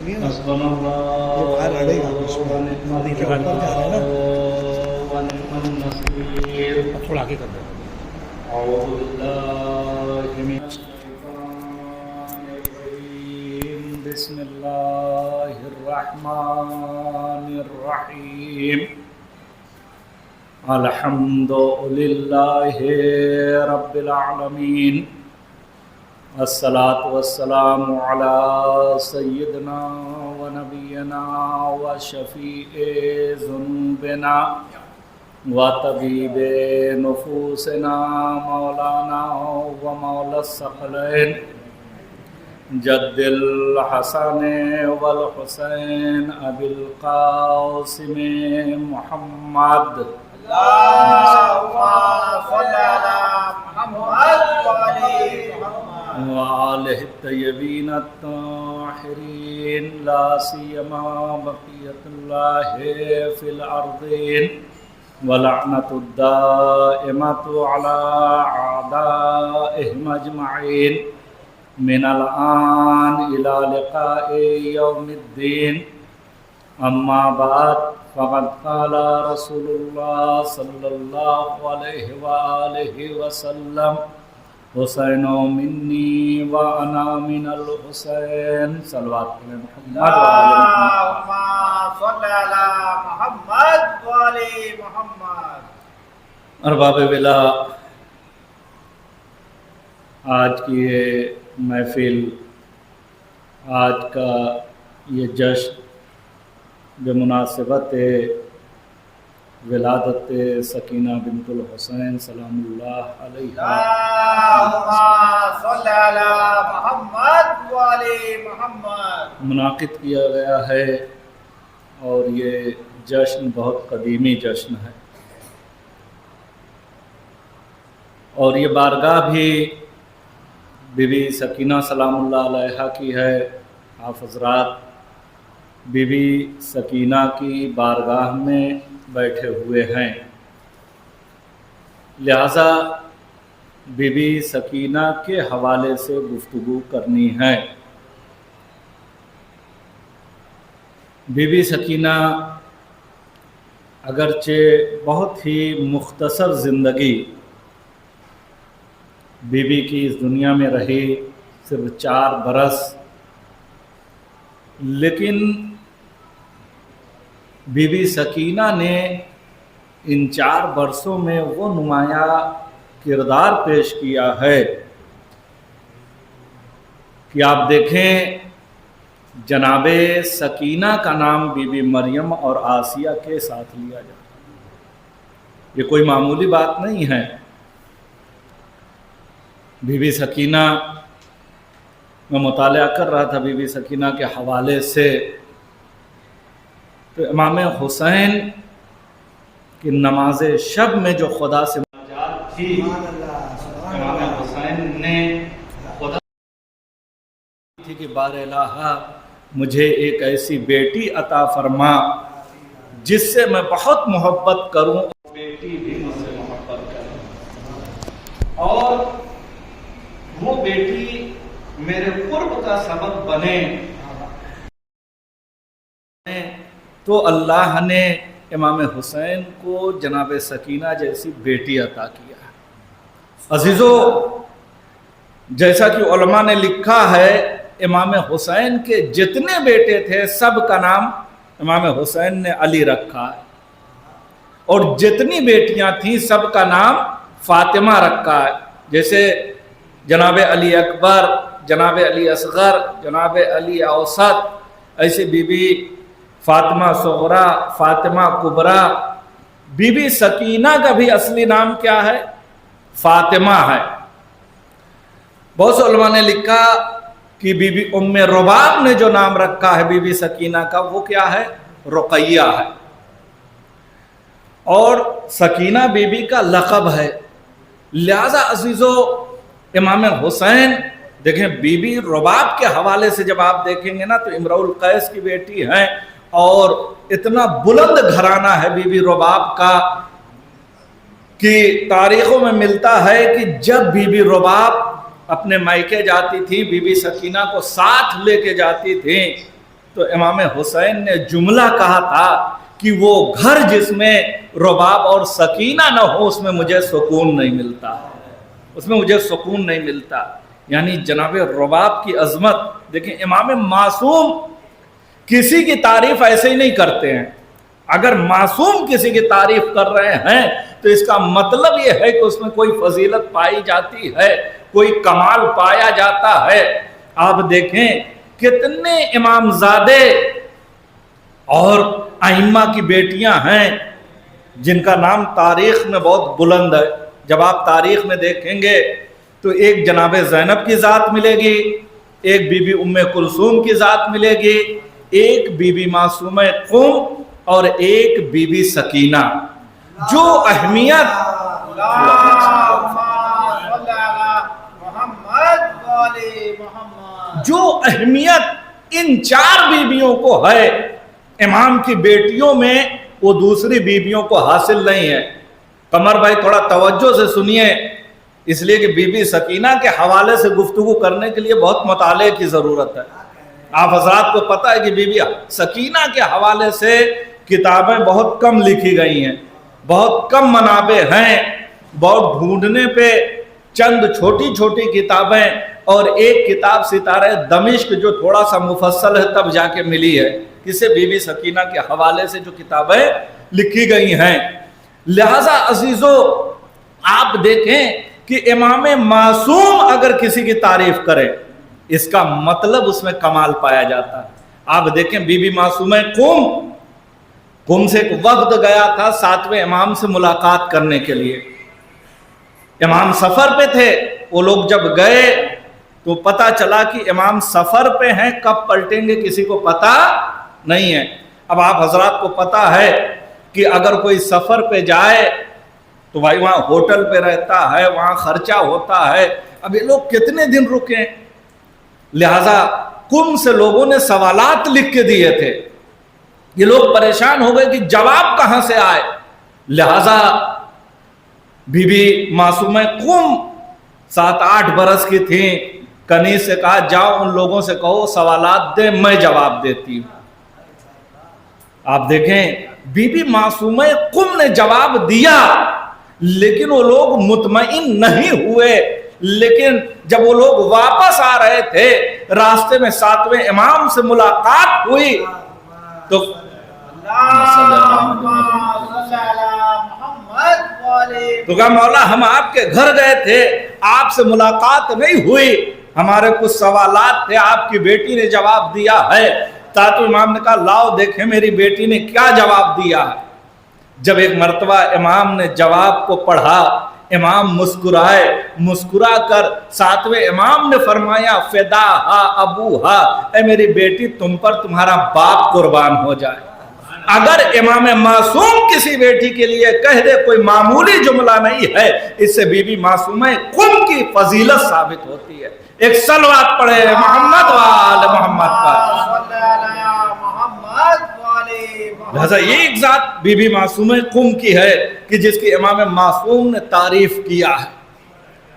حسبنا الله ونعم الوكيل ونعم النصير. تھوڑا آگے کر دیں. أعوذ بالله من الشيطان الرجيم. بسم الله الرحمن الرحيم. الحمد لله رب العالمين. الصلاة والسلام على سيدنا ونبينا وشفيع ذنوبنا وطبيب نفوسنا مولانا ومولى الثقلين جد الحسن والحسين أبي القاسم محمد. اللهم صل على محمد وآله الطيبين الطاهرين لا سيما بقية الله في الأرضين ولعنة الدائمة على أعدائهم أجمعين من الآن إلى لقاء يوم الدين. أما بعد فقد قال رسول الله صلى الله عليه وآله وسلم حسین منی وانا من الحسین. صلوات محمد. اللهم صل على محمد وآل محمد. ارباب ولا، آج کی یہ محفل، آج کا یہ جشن بمناسبت ولادت سکینہ بنت الحسین سلام اللہ علیہ اللهم صل على محمد وآل محمد منعقد کیا گیا ہے، اور یہ جشن بہت قدیمی جشن ہے، اور یہ بارگاہ بھی بی بی سکینہ سلام اللہ علیہ کی ہے. آپ حضرات بی بی سکینہ کی بارگاہ میں بیٹھے ہوئے ہیں، لہذا بی بی سکینہ کے حوالے سے گفتگو کرنی ہے. بی بی سکینہ اگرچہ بہت ہی مختصر زندگی بی بی کی اس دنیا میں رہی، صرف 4 برس، لیکن بی بی سکینہ نے ان 4 برسوں میں وہ نمایاں کردار پیش کیا ہے کہ آپ دیکھیں، جناب سکینہ کا نام بی بی مریم اور آسیہ کے ساتھ لیا جاتا ہے. یہ کوئی معمولی بات نہیں ہے. بی بی سکینہ، میں مطالعہ کر رہا تھا بی بی سکینہ کے حوالے سے، تو امام حسین کی نماز شب میں جو خدا سے مناجات تھی، امام حسین نے خدا تھی کہ بار الہ مجھے ایک ایسی بیٹی عطا فرما جس سے میں بہت محبت کروں، بیٹی بھی مجھ سے محبت کرے، اور وہ بیٹی میرے قرب کا سبب بنے. تو اللہ نے امام حسین کو جناب سکینہ جیسی بیٹی عطا کیا. عزیزو، جیسا کہ علماء نے لکھا ہے، امام حسین کے جتنے بیٹے تھے سب کا نام امام حسین نے علی رکھا ہے، اور جتنی بیٹیاں تھیں سب کا نام فاطمہ رکھا ہے. جیسے جناب علی اکبر، جناب علی اصغر، جناب علی اوسط، ایسے بی بی فاطمہ صغرا، فاطمہ کبرا. بی بی سکینہ کا بھی اصلی نام کیا ہے؟ فاطمہ ہے. بہت سے علماء نے لکھا کہ بی بی ام رباب نے جو نام رکھا ہے بی بی سکینہ کا، وہ کیا ہے؟ رقیہ ہے. اور سکینہ بی بی کا لقب ہے. لہذا عزیزو، امام حسین دیکھیں، بی بی رباب کے حوالے سے جب آپ دیکھیں گے نا تو امرؤ القیس کی بیٹی ہیں، اور اتنا بلند گھرانہ ہے بی بی رباب کا کہ تاریخوں میں ملتا ہے کہ جب بی بی رباب اپنے مائکے جاتی تھی، بی بی سکینہ کو ساتھ لے کے جاتی تھی، تو امام حسین نے جملہ کہا تھا کہ وہ گھر جس میں رباب اور سکینہ نہ ہو اس میں مجھے سکون نہیں ملتا، اس میں مجھے سکون نہیں ملتا۔ یعنی جناب رباب کی عظمت دیکھیں، امام معصوم کسی کی تعریف ایسے ہی نہیں کرتے ہیں۔ اگر معصوم کسی کی تعریف کر رہے ہیں تو اس کا مطلب یہ ہے کہ اس میں کوئی فضیلت پائی جاتی ہے، کوئی کمال پایا جاتا ہے۔ آپ دیکھیں کتنے امام زادے اور ائمہ کی بیٹیاں ہیں جن کا نام تاریخ میں بہت بلند ہے۔ جب آپ تاریخ میں دیکھیں گے تو ایک جناب زینب کی ذات ملے گی، ایک بی بی ام کلثوم کی ذات ملے گی، ایک بی بی معصومہ قم اور ایک بی بی سکینہ۔ جو اہمیت ان چار بیویوں کو ہے امام کی بیٹیوں میں، وہ دوسری بیویوں کو حاصل نہیں ہے۔ قمر بھائی تھوڑا توجہ سے سنیے، اس لیے کہ بی بی سکینہ کے حوالے سے گفتگو کرنے کے لیے بہت مطالعے کی ضرورت ہے۔ آپ حضرات کو پتہ ہے کہ بی بی سکینہ کے حوالے سے کتابیں بہت کم لکھی گئی ہیں، بہت کم منابع ہیں، بہت ڈھونڈنے پہ چند چھوٹی چھوٹی کتابیں اور ایک کتاب ستارہ دمشق جو تھوڑا سا مفصل ہے تب جا کے ملی ہے، کسے بی بی سکینہ کے حوالے سے جو کتابیں لکھی گئی ہیں۔ لہٰذا عزیزو آپ دیکھیں کہ امام معصوم اگر کسی کی تعریف کرے اس کا مطلب اس میں کمال پایا جاتا ہے۔ آپ دیکھیں بی بی معصومہ قم سے ایک وفد گیا تھا 7ویں امام سے ملاقات کرنے کے لیے۔ امام سفر پہ تھے، وہ لوگ جب گئے تو پتہ چلا کہ امام سفر پہ ہیں، کب پلٹیں گے کسی کو پتہ نہیں ہے۔ اب آپ حضرات کو پتہ ہے کہ اگر کوئی سفر پہ جائے تو بھائی وہاں ہوٹل پہ رہتا ہے، وہاں خرچہ ہوتا ہے، اب یہ لوگ کتنے دن رکیں؟ لہٰذا قم سے لوگوں نے سوالات لکھ کے دیے تھے، یہ لوگ پریشان ہو گئے کہ جواب کہاں سے آئے۔ لہٰذا بی بی معصومہ قم 7-8 برس کی تھیں، کنیز سے کہا جاؤ ان لوگوں سے کہو سوالات دیں، میں جواب دیتی ہوں۔ آپ دیکھیں بی بی معصومہ قم نے جواب دیا لیکن وہ لوگ مطمئن نہیں ہوئے۔ لیکن جب وہ لوگ واپس آ رہے تھے راستے میں 7ویں امام سے ملاقات ہوئی تو کہا مولا ہم آپ کے گھر گئے تھے، آپ سے ملاقات نہیں ہوئی، ہمارے کچھ سوالات تھے، آپ کی بیٹی نے جواب دیا ہے۔ ساتویں امام نے کہا لاؤ دیکھیں میری بیٹی نے کیا جواب دیا ہے۔ جب ایک مرتبہ امام نے جواب کو پڑھا، امام مسکرائے، مسکرا کر 7ویں امام نے فرمایا فداہا ابوہا، اے میری بیٹی تم پر تمہارا باپ قربان ہو جائے۔ اگر امام معصوم کسی بیٹی کے لیے کہہ دے کوئی معمولی جملہ نہیں ہے، اس سے بی بی معصومہ قم کی فضیلت ثابت ہوتی ہے۔ ایک صلوات پڑھے محمد وآل محمد پر۔ لہذا یہ ایک ذات بی بی معصومہ قم کی ہے کہ جس کی امام معصوم نے تعریف کیا ہے،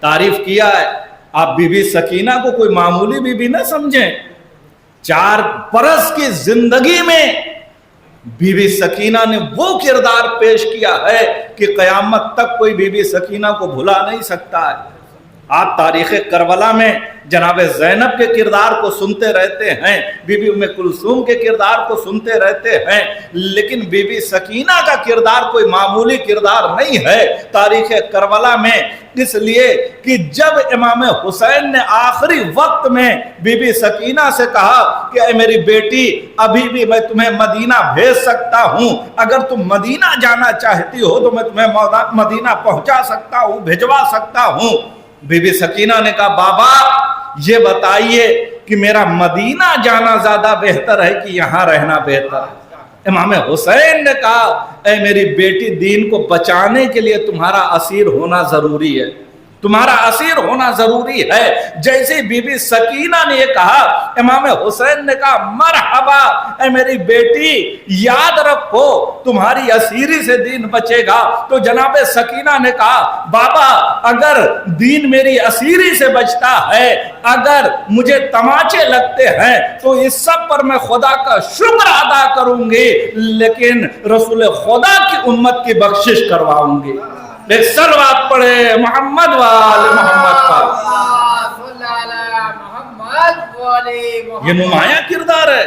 تعریف کیا ہے۔ آپ بی بی سکینہ کو کوئی معمولی بی بی نہ سمجھیں۔ 4 برس کی زندگی میں بی بی سکینہ نے وہ کردار پیش کیا ہے کہ قیامت تک کوئی بی بی سکینہ کو بھلا نہیں سکتا ہے۔ آپ تاریخ کربلا میں جناب زینب کے کردار کو سنتے رہتے ہیں، بی بی ام کلثوم کے کردار کو سنتے رہتے ہیں، لیکن بی بی سکینہ کا کردار کوئی معمولی کردار نہیں ہے تاریخ کربلا میں، اس لیے کہ جب امام حسین نے آخری وقت میں بی بی سکینہ سے کہا کہ اے میری بیٹی ابھی بھی میں تمہیں مدینہ بھیج سکتا ہوں، اگر تم مدینہ جانا چاہتی ہو تو میں تمہیں مدینہ پہنچا سکتا ہوں، بھجوا سکتا ہوں۔ بی بی سکینہ نے کہا بابا یہ بتائیے کہ میرا مدینہ جانا زیادہ بہتر ہے کہ یہاں رہنا بہتر ہے؟ امام حسین نے کہا اے میری بیٹی دین کو بچانے کے لیے تمہارا اسیر ہونا ضروری ہے، تمہارا اسیر ہونا ضروری ہے۔ جیسے بی بی سکینہ نے یہ کہا، امام حسین نے کہا مرحبا اے میری بیٹی، یاد رکھو تمہاری اسیری سے دین بچے گا۔ تو جناب سکینہ نے کہا بابا اگر دین میری اسیری سے بچتا ہے، اگر مجھے تماچے لگتے ہیں تو اس سب پر میں خدا کا شکر ادا کروں گی، لیکن رسول خدا کی امت کی بخشش کرواؤں گی۔ ایک صلوات پڑھے محمد وآل محمد پر۔ صلی علی محمد والی محمد۔ یہ نمایاں کردار ہے۔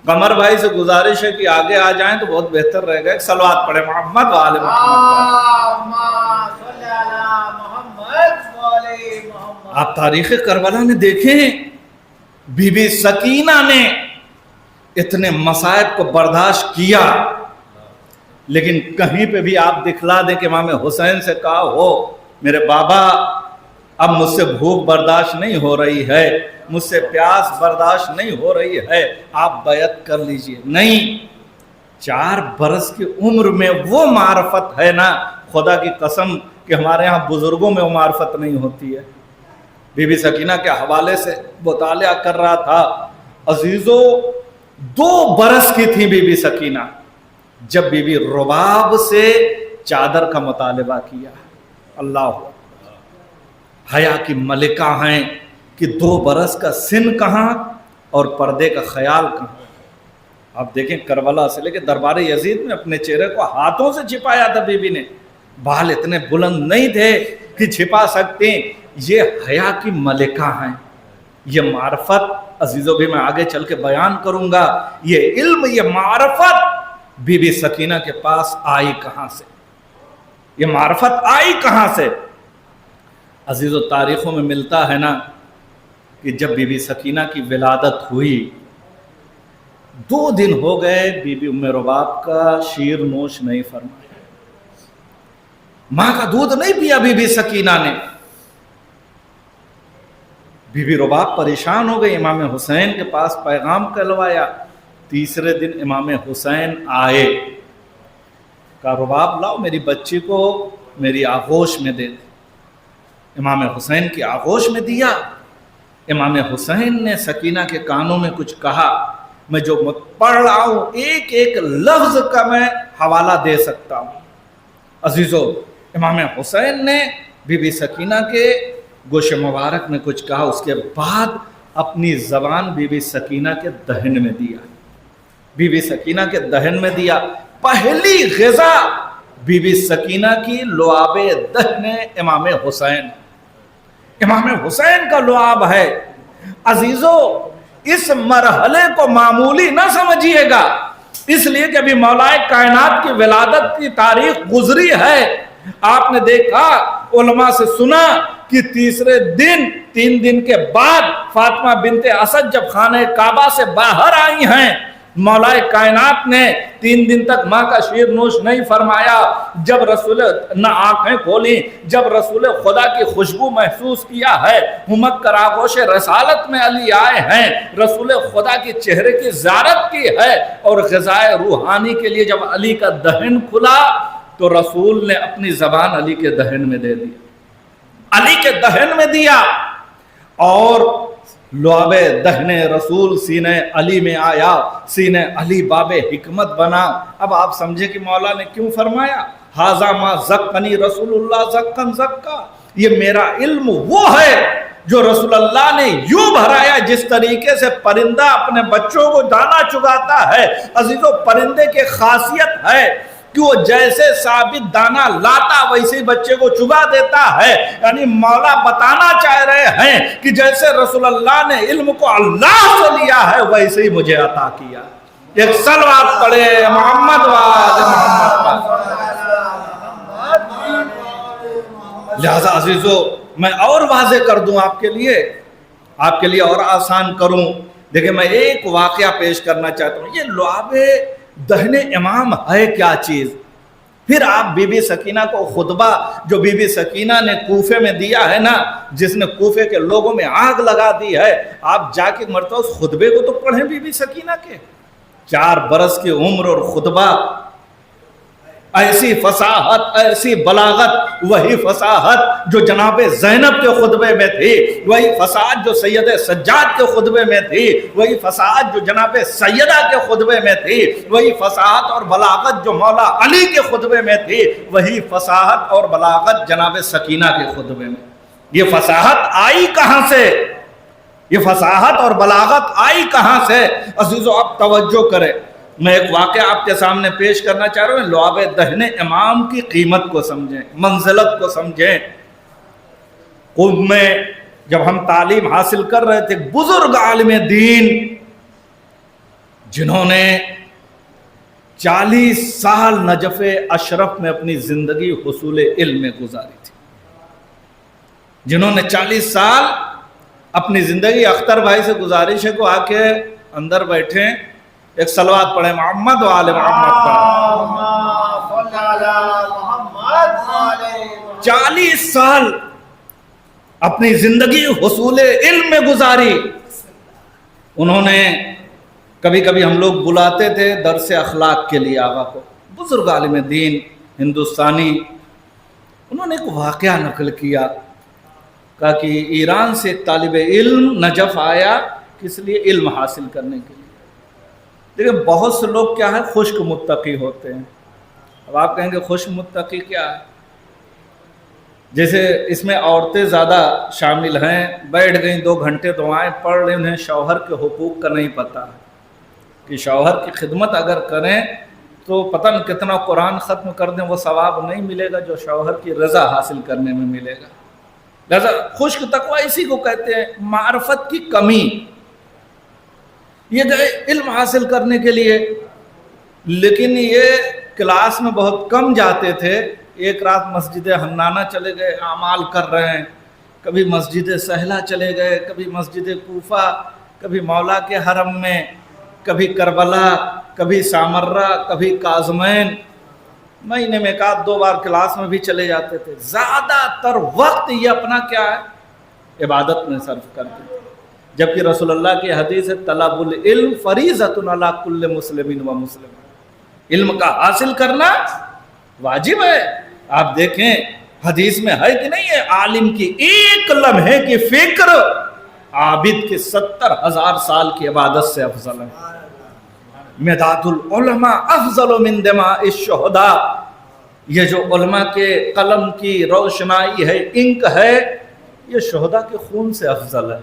قمر بھائی سے گزارش ہے کہ آگے آ جائیں تو بہت بہتر رہے گا۔ ایک صلوات پڑھے محمد وآل محمد پر۔ صلی علی محمد والی محمد۔ آپ تاریخ کربلا میں دیکھیں، بی بی سکینہ نے اتنے مصائب کو برداشت کیا، لیکن کہیں پہ بھی آپ دکھلا دیں کہ امام حسین سے کہا ہو میرے بابا اب مجھ سے بھوک برداشت نہیں ہو رہی ہے، مجھ سے پیاس برداشت نہیں ہو رہی ہے، آپ بیعت کر لیجئے۔ نہیں، 4 برس کی عمر میں وہ معرفت ہے نا، خدا کی قسم کہ ہمارے ہاں بزرگوں میں وہ معرفت نہیں ہوتی ہے۔ بی بی سکینہ کے حوالے سے مطالعہ کر رہا تھا عزیزو، 2 برس کی تھی بی بی سکینہ جب بی بی رباب سے چادر کا مطالبہ کیا۔ اللہ حیا کی ملکہ ہیں کہ 2 برس کا سن کہاں اور پردے کا خیال کہاں۔ آپ دیکھیں کربلا سے لے کے دربار یزید میں اپنے چہرے کو ہاتھوں سے چھپایا تھا بی بی نے، بال اتنے بلند نہیں تھے کہ چھپا سکتے۔ یہ حیا کی ملکہ ہیں۔ یہ معرفت عزیزو بھی میں آگے چل کے بیان کروں گا، یہ علم، یہ معرفت بی بی سکینہ کے پاس آئی کہاں سے، یہ معرفت آئی کہاں سے؟ عزیزو تاریخوں میں ملتا ہے نا کہ جب بی بی سکینہ کی ولادت ہوئی، 2 دن ہو گئے بی بی ام رباب کا شیر نوش نہیں فرمایا، ماں کا دودھ نہیں پیا بی بی سکینہ نے۔ بی بی رباب پریشان ہو گئی، امام حسین کے پاس پیغام کلوایا۔ 3 دن امام حسین آئے، کہا رباب لاؤ میری بچی کو میری آغوش میں دے دے۔ امام حسین کی آغوش میں دیا۔ امام حسین نے سکینہ کے کانوں میں کچھ کہا، میں جو پڑھ رہا ہوں ایک ایک لفظ کا میں حوالہ دے سکتا ہوں۔ عزیزو امام حسین نے بی بی سکینہ کے گوش مبارک میں کچھ کہا، اس کے بعد اپنی زبان بی بی سکینہ کے دہن میں دیا، بی بی سکینہ کے دہن میں دیا۔ پہلی غذا بی بی سکینہ کی لعاب دہن امام حسین، امام حسین کا لعاب ہے۔ عزیزو اس مرحلے کو معمولی نہ سمجھیے گا، اس لیے کہ ابھی مولا کائنات کی ولادت کی تاریخ گزری ہے۔ آپ نے دیکھا، علماء سے سنا کہ 3 دن کے بعد فاطمہ بنت اسد جب خانہ کعبہ سے باہر آئی ہیں، مولا کائنات نے 3 دن تک ماں کا شیر نوش نہیں فرمایا۔ جب رسول نہ آنکھیں کھولی، جب رسول خدا کی خوشبو محسوس کیا ہے، ہمت کر آغوش رسالت میں علی آئے ہیں، رسول خدا کی چہرے کی زیارت کی ہے، اور غذائے روحانی کے لیے جب علی کا دہن کھلا تو رسول نے اپنی زبان علی کے دہن میں دے دی، علی کے دہن میں دیا، اور لعاب دہن رسول سینہ علی میں آیا، سینہ علی باب حکمت بنا۔ اب آپ سمجھے کہ مولا نے کیوں فرمایا ھذا ما زکانی رسول اللہ زکن زکا، یہ میرا علم وہ ہے جو رسول اللہ نے یوں بھرایا جس طریقے سے پرندہ اپنے بچوں کو دانا چگاتا ہے۔ عزیزو پرندے کی خاصیت ہے کہ وہ جیسے ثابت دانا لاتا ویسے ہی بچے کو چگا دیتا ہے، یعنی مولا بتانا چاہ رہے ہیں کہ جیسے رسول اللہ نے علم کو اللہ سے لیا ہے ویسے ہی مجھے عطا کیا۔ ایک صلوات پڑھے محمد وآل محمد پر۔ لہذا عزیزو میں اور واضح کر دوں آپ کے لیے اور آسان کروں۔ دیکھیں میں ایک واقعہ پیش کرنا چاہتا ہوں، یہ لعاب دہن امام ہے کیا چیز؟ پھر آپ بی بی سکینہ کو خطبہ جو بی بی سکینہ نے کوفے میں دیا ہے نا، جس نے کوفے کے لوگوں میں آگ لگا دی ہے، آپ جا کے مرتبہ اس خطبے کو تو پڑھیں بی بی سکینہ کے۔ 4 برس کی عمر اور خطبہ ایسی فصاحت، ایسی بلاغت، وہی فصاحت جو جناب زینب کے خطبے میں تھی، وہی فصاحت جو سید سجاد کے خطبے میں تھی، وہی فصاحت جو جناب سیدہ کے خطبے میں تھی، وہی فصاحت اور بلاغت جو مولا علی کے خطبے میں تھی، وہی فصاحت اور بلاغت جناب سکینہ کے خطبے میں۔ یہ فصاحت آئی کہاں سے؟ یہ فصاحت اور بلاغت آئی کہاں سے؟ عزیزو آپ توجہ کریں، میں ایک واقعہ آپ کے سامنے پیش کرنا چاہ رہا ہوں، لعاب دہن امام کی قیمت کو سمجھیں، منزلت کو سمجھیں۔ قم میں جب ہم تعلیم حاصل کر رہے تھے، بزرگ عالم دین جنہوں نے 40 سال نجف اشرف میں اپنی زندگی حصول علم میں گزاری تھی، جنہوں نے 40 سال اپنی زندگی، اختر بھائی سے گزارش ہے کو آ کے اندر بیٹھیں، ایک صلوات پڑھیں، محمد و آل محمد پڑھیں۔ 40 سال اپنی زندگی حصول علم میں گزاری انہوں نے۔ کبھی کبھی ہم لوگ بلاتے تھے درس اخلاق کے لیے آقا کو، بزرگ عالم دین ہندوستانی، انہوں نے ایک واقعہ نقل کیا، کہا کہ ایران سے ایک طالب علم نجف آیا، کس لیے؟ علم حاصل کرنے کے لیے۔ دیکھیں بہت سے لوگ کیا ہے، خشک متقی ہوتے ہیں۔ اب آپ کہیں گے خشک متقی کیا ہے؟ جیسے اس میں عورتیں زیادہ شامل ہیں، بیٹھ گئیں 2 گھنٹے دعائیں پڑھ رہے، انہیں شوہر کے حقوق کا نہیں پتہ کہ شوہر کی خدمت اگر کریں تو پتہ نہیں کتنا قرآن ختم کر دیں، وہ ثواب نہیں ملے گا جو شوہر کی رضا حاصل کرنے میں ملے گا۔ لہذا خشک تقوی اسی کو کہتے ہیں، معرفت کی کمی۔ یہ گئے علم حاصل کرنے کے لیے، لیکن یہ کلاس میں بہت کم جاتے تھے۔ ایک رات مسجد حنانہ چلے گئے، اعمال کر رہے ہیں، کبھی مسجد سہلہ چلے گئے، کبھی مسجد کوفہ، کبھی مولا کے حرم میں، کبھی کربلا، کبھی سامرہ، کبھی کاظمین۔ مہینے میں 1-2 بار کلاس میں بھی چلے جاتے تھے۔ زیادہ تر وقت یہ اپنا کیا ہے، عبادت میں صرف کرتے تھے، جبکہ رسول اللہ کی حدیث ہے طلب العلم فریضۃ علی کل مسلم و مسلمہ، علم کا حاصل کرنا واجب ہے۔ آپ دیکھیں حدیث میں ہے کہ نہیں ہے، عالم کی ایک لمحے کی فکر عابد کے 70,000 سال کی عبادت سے افضل ہے۔ مداد العلماء افضل من دماء الشہداء، یہ جو علماء کے قلم کی روشنائی ہے، انک ہے، یہ شہداء کے خون سے افضل ہے۔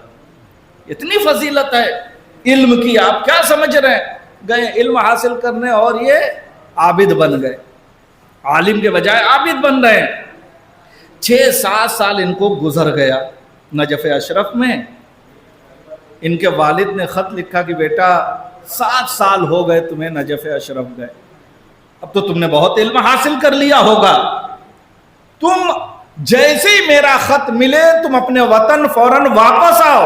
اتنی فضیلت ہے علم کی، آپ کیا سمجھ رہے ہیں؟ گئے علم حاصل کرنے اور یہ عابد بن گئے، عالم کے بجائے عابد بن رہے ہیں۔ 6-7 سال ان کو گزر گیا نجف اشرف میں۔ ان کے والد نے خط لکھا کہ بیٹا 7 سال ہو گئے تمہیں نجف اشرف گئے، اب تو تم نے بہت علم حاصل کر لیا ہوگا، تم جیسے ہی میرا خط ملے تم اپنے وطن فوراً واپس آؤ،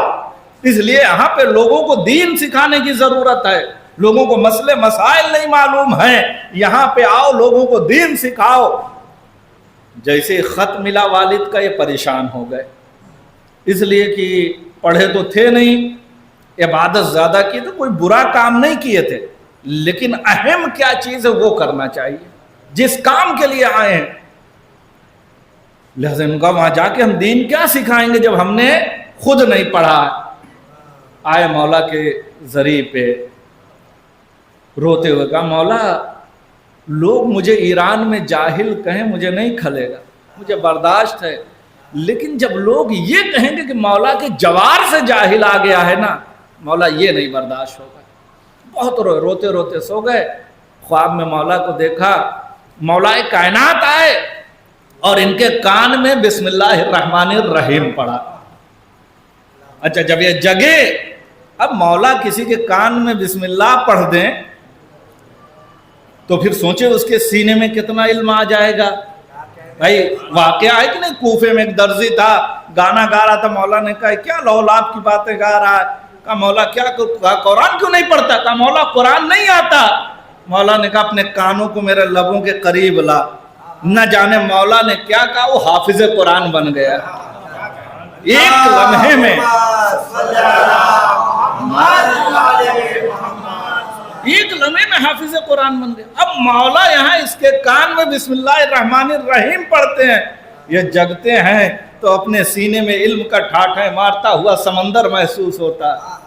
اس لیے یہاں پہ لوگوں کو دین سکھانے کی ضرورت ہے، لوگوں کو مسئلے مسائل نہیں معلوم ہیں، یہاں پہ آؤ لوگوں کو دین سکھاؤ۔ جیسے خط ملا والد کا، یہ پریشان ہو گئے، اس لیے کہ پڑھے تو تھے نہیں، عبادت زیادہ کی تو کوئی برا کام نہیں کیے تھے، لیکن اہم کیا چیز ہے وہ کرنا چاہیے جس کام کے لیے آئے ہیں۔ لہذا ان کا وہاں جا کے ہم دین کیا سکھائیں گے جب ہم نے خود نہیں پڑھا۔ آئے مولا کے ذریعے پہ روتے ہوئے کہا مولا لوگ مجھے ایران میں جاہل کہیں مجھے نہیں کھلے گا، مجھے برداشت ہے، لیکن جب لوگ یہ کہیں گے کہ مولا کے جوار سے جاہل آ گیا ہے نا، مولا یہ نہیں برداشت ہوگا۔ بہت روئے، روتے روتے سو گئے۔ خواب میں مولا کو دیکھا، مولا کائنات آئے اور ان کے کان میں بسم اللہ الرحمن الرحیم پڑھا۔ اچھا جب یہ جگے، اب مولا کسی کے کان میں بسم اللہ پڑھ دیں تو پھر سوچے اس کے سینے میں کتنا علم آ جائے گا۔ بھائی واقعہ ہے کہ نہیں، کوفے میں ایک درزی تھا، گانا گا رہا تھا، مولا نے کہا کیا لولاب کی باتیں گا رہا ہے؟ کہا مولا کیا قرآن کیوں نہیں پڑھتا؟ کہا مولا قرآن نہیں آتا۔ مولا نے کہا اپنے کانوں کو میرے لبوں کے قریب لا، نہ جانے مولا نے کیا کہا، وہ حافظ قرآن بن گیا ایک لمحے میں۔ ایک لمحے میں حافظ قرآن بن گئے. اب مولا یہاں اس کے کان میں بسم اللہ الرحمن الرحیم پڑھتے ہیں, یہ جگتے ہیں تو اپنے سینے میں علم کا ٹھاٹھے مارتا ہوا سمندر محسوس ہوتا ہے.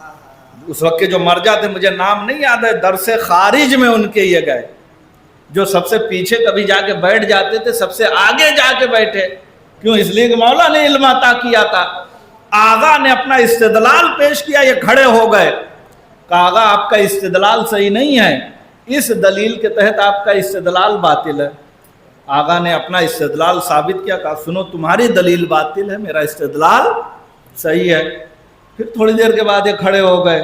اس وقت کے جو مر جاتے, مجھے نام نہیں یاد ہے, درس خارج میں ان کے یہ گئے, جو سب سے پیچھے کبھی جا کے بیٹھ جاتے تھے سب سے آگے جا کے بیٹھے. کیوں؟ اس لیے کہ مولا نے علم عطا کیا تھا. آغا نے اپنا استدلال پیش کیا, یہ کھڑے ہو گئے. کہا آغا آپ کا استدلال صحیح نہیں ہے, اس دلیل کے تحت آپ کا استدلال باطل ہے. آغا نے اپنا استدلال ثابت کیا, کہا سنو تمہاری دلیل باطل ہے, میرا استدلال صحیح ہے. پھر تھوڑی دیر کے بعد یہ کھڑے ہو گئے,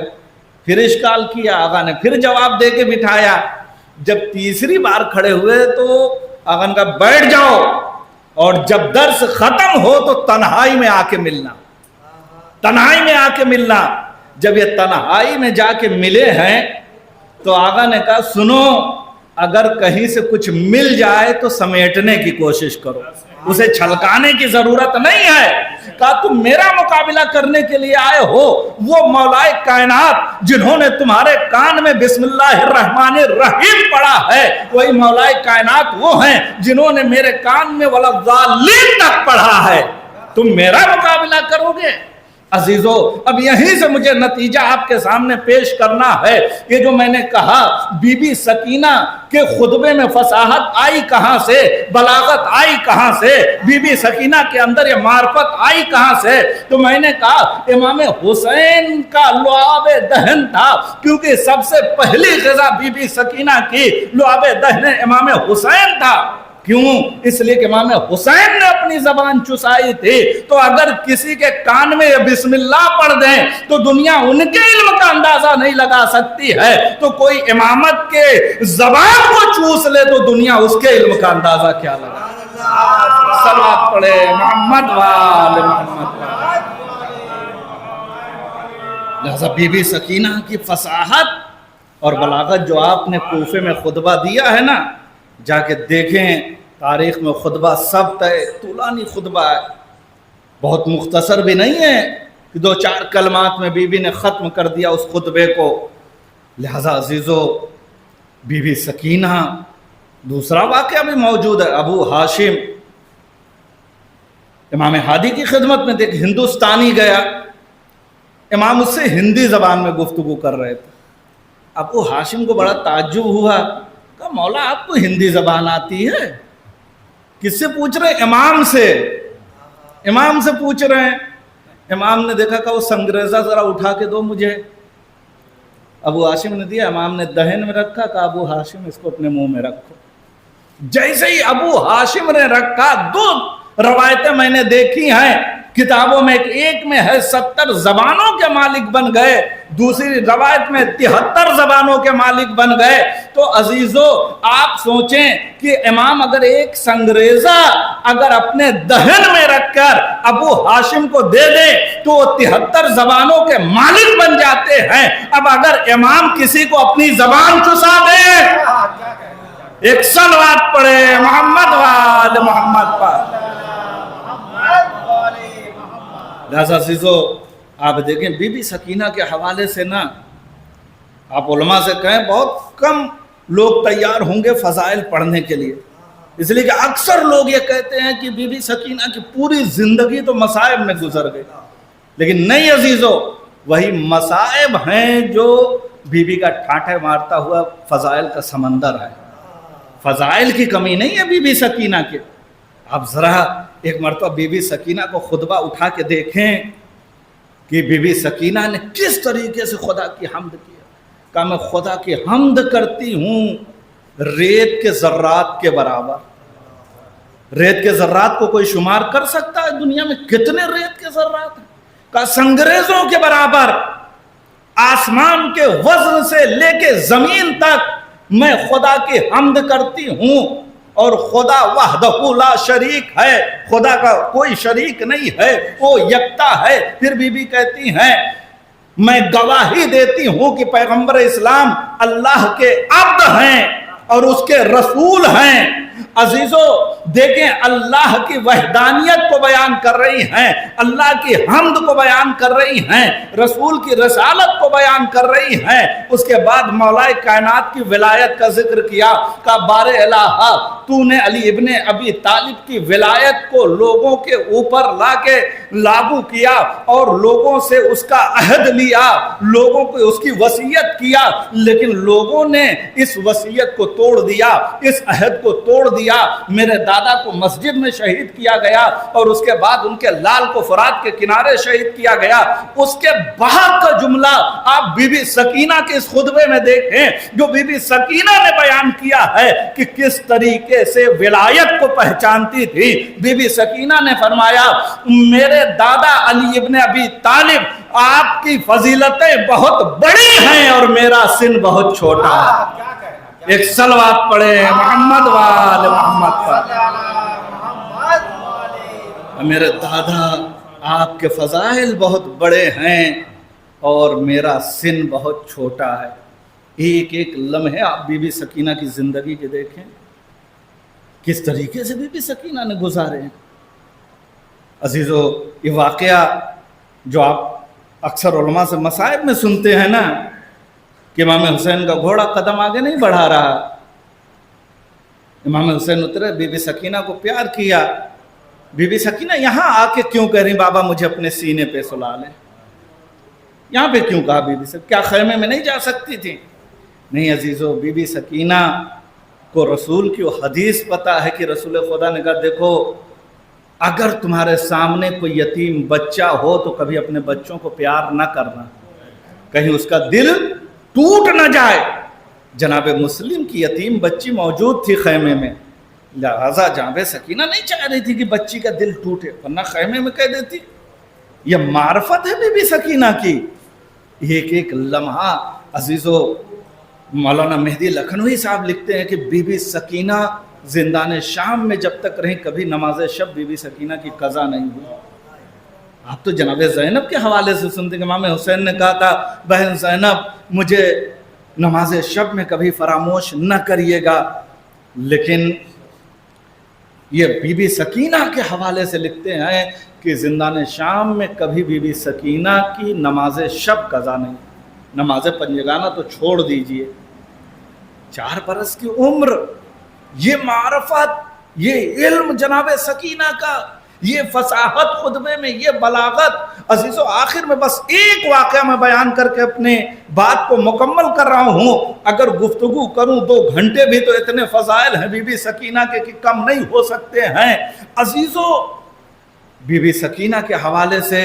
پھر اشکال کیا, آغا نے پھر جواب دے کے بٹھایا. جب تیسری بار کھڑے ہوئے تو آغا نے کہا بیٹھ جاؤ, اور جب درس ختم ہو تو تنہائی میں آ کے ملنا, تنہائی میں آ کے ملنا. جب یہ تنہائی میں جا کے ملے ہیں تو آغا نے کہا سنو, اگر کہیں سے کچھ مل جائے تو سمیٹنے کی کوشش کرو, اسے چھلکانے کی ضرورت نہیں ہے. کہا تم میرا مقابلہ کرنے کے لیے آئے ہو, وہ مولائے کائنات جنہوں نے تمہارے کان میں بسم اللہ الرحمن الرحیم پڑھا ہے, وہی مولائے کائنات وہ ہیں جنہوں نے میرے کان میں وَلَضَّالِّينَ تک پڑھا ہے. تم میرا مقابلہ کرو گے؟ عزیزو, اب یہیں سے مجھے نتیجہ آپ کے سامنے پیش کرنا ہے. یہ جو میں نے کہا بی بی سکینہ کے خطبے میں فصاحت آئی کہاں سے, بلاغت آئی کہاں سے, بی بی سکینہ کے اندر یہ معرفت آئی کہاں سے؟ تو میں نے کہا امام حسین کا لعاب دہن تھا, کیونکہ سب سے پہلی غذا بی بی سکینہ کی لعاب دہن امام حسین تھا. کیوں؟ اس لیے کہ امام حسین نے اپنی زبان چسائی تھی. تو اگر کسی کے کان میں بسم اللہ پڑھ دیں تو دنیا ان کے علم کا اندازہ نہیں لگا سکتی ہے, تو کوئی امامت کے زبان کو چوس لے تو دنیا اس کے علم کا اندازہ کیا لگا. صلوات پڑھے محمد وال محمد وال. لہذا بی بی سکینہ کی فصاحت اور بلاغت جو آپ نے کوفے میں خطبہ دیا ہے نا, جا کے دیکھیں تاریخ میں خطبہ سب طولانی خطبہ ہے, بہت مختصر بھی نہیں ہے کہ 2-4 کلمات میں بی بی نے ختم کر دیا اس خطبے کو. لہذا عزیزو, بی بی سکینہ, دوسرا واقعہ بھی موجود ہے. ابو ہاشم امام ہادی کی خدمت میں دیکھ, ہندوستانی گیا, امام اس سے ہندی زبان میں گفتگو کر رہے تھے. ابو ہاشم کو بڑا تعجب ہوا, کہا مولا آپ کو ہندی زبان آتی ہے؟ کس سے پوچھ رہے ہیں؟ امام سے. امام سے پوچھ رہے ہیں. امام نے دیکھا کہ وہ سنگریزہ ذرا اٹھا کے دو مجھے. ابو ہاشم نے دیا, امام نے دہن میں رکھا, کہا ابو ہاشم اس کو اپنے منہ میں رکھو. جیسے ہی ابو ہاشم نے رکھا, 2 روایتیں میں نے دیکھی ہیں کتابوں میں, ایک میں ہے 70 زبانوں کے مالک بن گئے, دوسری روایت میں 73 زبانوں کے مالک بن گئے. تو عزیزو آپ سوچیں کہ امام اگر ایک سنگریزہ اگر اپنے دہن میں رکھ کر ابو ہاشم کو دے دے تو وہ 73 زبانوں کے مالک بن جاتے ہیں. اب اگر امام کسی کو اپنی زبان چسا دے, ایک صلوات پڑھے محمد وال محمد پر. لہذا عزیزو آپ دیکھیں بی بی سکینہ کے حوالے سے نا, آپ علماء سے کہیں بہت کم لوگ تیار ہوں گے فضائل پڑھنے کے لیے, اس لیے کہ اکثر لوگ یہ کہتے ہیں کہ بی بی سکینہ کی پوری زندگی تو مصائب میں گزر گئی. لیکن نہیں عزیزو, وہی مصائب ہیں جو بی بی کا ٹھاٹھے مارتا ہوا فضائل کا سمندر ہے. فضائل کی کمی نہیں ہے بی بی سکینہ کے. آپ ذرا ایک مرتبہ بی بی سکینہ کو خطبہ اٹھا کے دیکھیں کہ بی بی سکینہ نے کس طریقے سے خدا کی حمد کیا. کہا میں خدا کی حمد کرتی ہوں ریت کے ذرات کے برابر. ریت کے ذرات کو کوئی شمار کر سکتا ہے دنیا میں کتنے ریت کے ذرات ہیں؟ کہا سنگریزوں کے برابر. آسمان کے وزن سے لے کے زمین تک میں خدا کی حمد کرتی ہوں, اور خدا وحدہ لا شریک ہے, خدا کا کوئی شریک نہیں ہے, وہ یکتا ہے. پھر بی بی کہتی ہیں میں گواہی دیتی ہوں کہ پیغمبر اسلام اللہ کے عبد ہیں اور اس کے رسول ہیں. عزیزو دیکھیں اللہ کی وحدانیت کو بیان کر رہی ہیں، اللہ کی حمد کو بیان کر رہی ہیں، رسول کی رسالت کو بیان کر رہی ہیں، اس کے بعد مولا کائنات کی ولایت کا ذکر کیا کہ بار الہ تو نے علی ابن ابی طالب کی ولایت کو لوگوں کے اوپر لا کے لاگو کیا اور لوگوں سے اس کا عہد لیا، لوگوں کو اس کی وصیت کیا، لیکن لوگوں نے اس وصیت کو توڑ دیا، اس عہد کو توڑ دیا، میرے دادا کو مسجد میں شہید کیا گیا اور اس کے بعد ان کے لال کو فرات کے کنارے شہید کیا گیا۔ اس کے بعد کا جملہ آپ بی بی سکینہ کے اس خطبے میں دیکھیں جو بی بی سکینہ نے بیان کیا ہے کہ کس طریقے سے ولایت کو پہچانتی تھی۔ بی بی سکینہ نے فرمایا میرے دادا علی ابن ابی طالب آپ کی فضیلتیں بہت بڑی ہیں اور میرا سن بہت چھوٹا ہے۔ کیا کہنا، ایک صلوات پڑھے محمد وآل محمد پر۔ محمد والے میرے دادا آپ کے فضائل بہت بڑے ہیں اور میرا سن بہت چھوٹا ہے۔ ایک ایک لمحے آپ بی بی سکینہ کی زندگی کے دیکھیں کس طریقے سے بی بی سکینہ نے گزارے ہیں۔ عزیزو یہ واقعہ جو آپ اکثر علماء سے مصائب میں سنتے ہیں نا کہ امام حسین کا گھوڑا قدم آگے نہیں بڑھا رہا، امام حسین اترے، بی بی سکینہ کو پیار کیا، بی بی سکینہ یہاں آ کے کیوں کہہ رہی بابا مجھے اپنے سینے پہ سلا لیں، یہاں پہ کیوں کہا بی بی سکینہ، کیا خیمے میں نہیں جا سکتی تھی؟ نہیں عزیزو، بی بی سکینہ کو رسول کی وہ حدیث پتا ہے کہ رسول خدا نے کہا دیکھو اگر تمہارے سامنے کوئی یتیم بچہ ہو تو کبھی اپنے بچوں کو پیار نہ کرنا، کہیں اس کا دل ٹوٹ نہ جائے۔ جناب مسلم کی یتیم بچی موجود تھی خیمے میں، لہذا جناب سکینہ نہیں چاہ رہی تھی کہ بچی کا دل ٹوٹے، ورنہ خیمے میں کہہ دیتی۔ یہ معرفت ہے بی بی سکینہ کی، ایک ایک لمحہ۔ عزیزو مولانا مہدی لکھنوی صاحب لکھتے ہیں کہ بی بی سکینہ زندان شام میں جب تک رہیں کبھی نماز شب بی بی سکینہ کی قضا نہیں ہوئی۔ آپ تو جناب زینب کے حوالے سے سنتے کہ امام حسین نے کہا تھا بہن زینب مجھے نماز شب میں کبھی فراموش نہ کریے گا، لیکن یہ بی بی سکینہ کے حوالے سے لکھتے ہیں کہ زندان شام میں کبھی بی بی سکینہ کی نماز شب قضا نہیں، نماز پنجگانہ تو چھوڑ دیجئے۔ 4 برس کی عمر، یہ معرفت، یہ علم جناب سکینہ کا، یہ فصاحت خطبے میں، یہ بلاغت۔ عزیزو آخر میں بس ایک واقعہ میں بیان کر کے اپنے بات کو مکمل کر رہا ہوں، اگر گفتگو کروں 2 گھنٹے بھی تو اتنے فضائل ہیں بی بی سکینہ کے کہ کم نہیں ہو سکتے ہیں۔ عزیزو بی بی سکینہ کے حوالے سے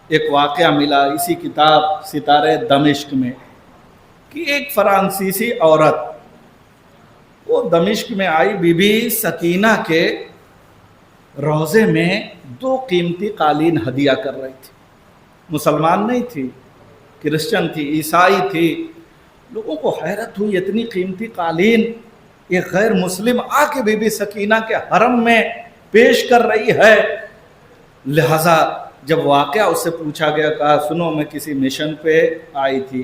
ایک واقعہ ملا اسی کتاب ستارے دمشق میں کہ ایک فرانسیسی عورت وہ دمشق میں آئی، بی بی سکینہ کے روضے میں 2 قیمتی قالین ہدیہ کر رہی تھی۔ مسلمان نہیں تھی، کرسچن تھی، عیسائی تھی۔ لوگوں کو حیرت ہوئی اتنی قیمتی قالین ایک غیر مسلم آ کے بی بی سکینہ کے حرم میں پیش کر رہی ہے۔ لہٰذا جب واقعہ اس سے پوچھا گیا، کہا سنو میں کسی مشن پہ آئی تھی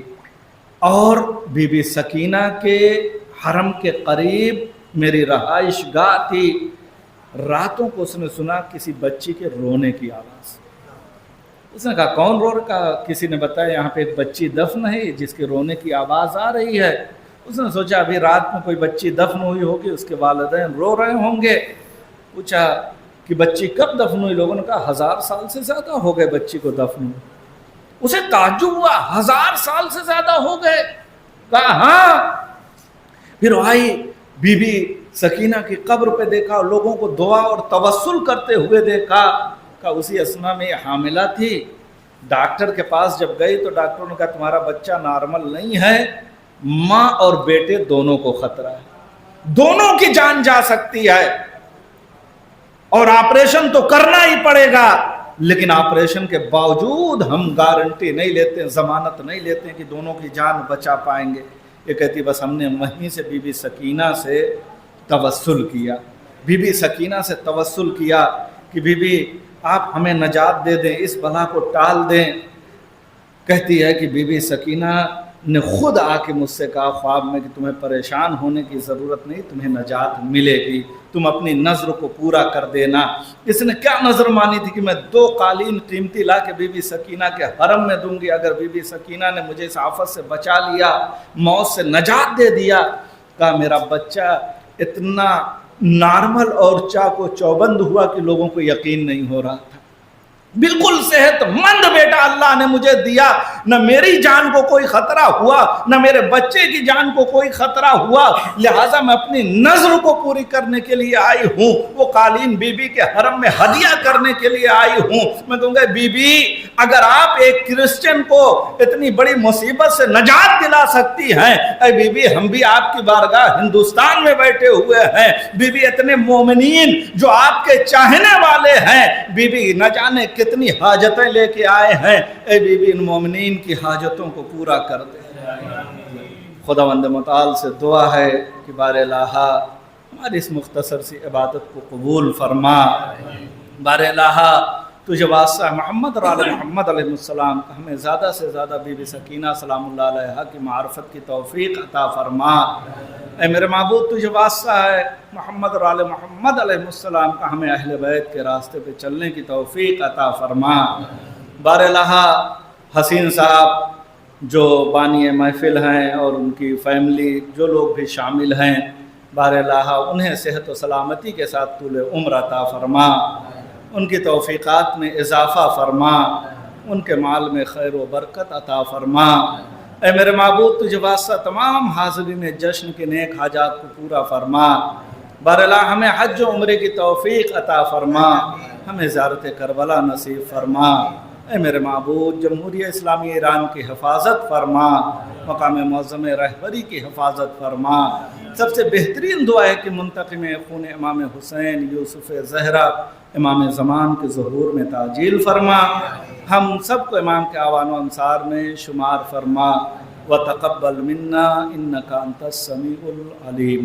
اور بی بی سکینہ کے حرم کے قریب میری رہائش گاہ تھی، راتوں کو اس نے سنا کسی بچی کے رونے کی آواز۔ اس نے کہا کون رو رہا؟ کسی نے بتایا یہاں پہ ایک بچی دفن ہے جس کے رونے کی آواز آ رہی ہے۔ اس نے سوچا ابھی رات میں کوئی بچی دفن ہوئی ہوگی، اس کے والدین رو رہے ہوں گے۔ پوچھا کہ بچی کب دفن ہوئی؟ لوگوں نے کہا 1000 سال سے زیادہ ہو گئے بچی کو دفن ہوئی۔ اسے تعجب ہوا 1000 سال سے زیادہ ہو گئے؟ کہا ہاں۔ پھر آئی بی بی سکینہ کی قبر پہ دیکھا، لوگوں کو دعا اور توسل کرتے ہوئے دیکھا۔ کہا اسی اسنا میں یہ حاملہ تھی۔ ڈاکٹر کے پاس جب گئی تو ڈاکٹر نے کہا تمہارا بچہ نارمل نہیں ہے، ماں اور بیٹے دونوں کو خطرہ ہے، دونوں کی جان جا سکتی ہے اور آپریشن تو کرنا ہی پڑے گا، لیکن آپریشن کے باوجود ہم گارنٹی نہیں لیتے، ضمانت نہیں لیتے کہ دونوں کی جان بچا پائیں گے۔ یہ کہتی بس ہم نے وہیں سے بی بی سکینہ سے توسل کیا، بی بی سکینہ سے توسل کیا کہ بی بی آپ ہمیں نجات دے دیں، اس بلا کو ٹال دیں۔ کہتی ہے کہ بی بی سکینہ نے خود آ کے مجھ سے کہا خواب میں کہ تمہیں پریشان ہونے کی ضرورت نہیں، تمہیں نجات ملے گی، تم اپنی نظر کو پورا کر دینا۔ اس نے کیا نظر مانی تھی کہ میں 2 قالین قیمتی لا کے بی بی سکینہ کے حرم میں دوں گی، اگر بی بی سکینہ نے مجھے اس آفت سے بچا لیا، موت سے نجات دے دیا۔ کہا میرا بچہ اتنا نارمل اور چاق و چوبند ہوا کہ لوگوں کو یقین نہیں ہو رہا تھا، بالکل صحت مند بیٹا اللہ نے مجھے دیا، نہ میری جان کو کوئی خطرہ ہوا نہ میرے بچے کی جان کو کوئی خطرہ ہوا، لہٰذا میں اپنی نظر کو پوری کرنے کے لیے آئی ہوں، وہ قالین بی بی کے حرم میں ہدیہ کرنے کے لیے آئی ہوں۔ میں کہوں گا بی بی اگر آپ ایک کرسچن کو اتنی بڑی مصیبت سے نجات دلا سکتی ہیں، اے بی بی ہم بھی آپ کی بارگاہ ہندوستان میں بیٹھے ہوئے ہیں، بی بی اتنے مومنین جو آپ کے چاہنے والے ہیں، بی بی نہ جانے کتنی حاجتیں لے کے آئے ہیں، اے بی بی ان مومنین کی حاجتوں کو پورا کر دے۔ خداوند متعال سے دعا ہے کہ بار الہٰ ہماری اس مختصر سی عبادت کو قبول فرما۔ بار الہٰ تجھے واسطہ محمد اور آل محمد علیہ السلام ہمیں زیادہ سے زیادہ بی بی سکینہ سلام اللہ علیہا کی معرفت کی توفیق عطا فرما۔ اے میرے معبود تجھے واسطہ ہے محمد اور آل محمد علیہ السلام کا ہمیں اہل بیت کے راستے پہ چلنے کی توفیق عطا فرما۔ بار الہٰ حسین صاحب جو بانی محفل ہیں اور ان کی فیملی جو لوگ بھی شامل ہیں، بار الہٰ انہیں صحت و سلامتی کے ساتھ طول عمر عطا فرما، ان کی توفیقات میں اضافہ فرما، ان کے مال میں خیر و برکت عطا فرما۔ اے میرے معبود تجھے واسطہ تمام حاضرین جشن کے نیک حاجات کو پورا فرما۔ بار الہٰ ہمیں حج و عمرے کی توفیق عطا فرما، ہمیں زیارت کربلا نصیب فرما۔ اے میرے معبود جمہوریہ اسلامی ایران کی حفاظت فرما، مقام معظم رہبری کی حفاظت فرما۔ سب سے بہترین دعا ہے کہ منتقم خون امام حسین یوسف زہرا امام زمان کے ظہور میں تعجیل فرما، ہم سب کو امام کے اعوان و انصار میں شمار فرما۔ وتقبل منا انک انت السمیع العلیم۔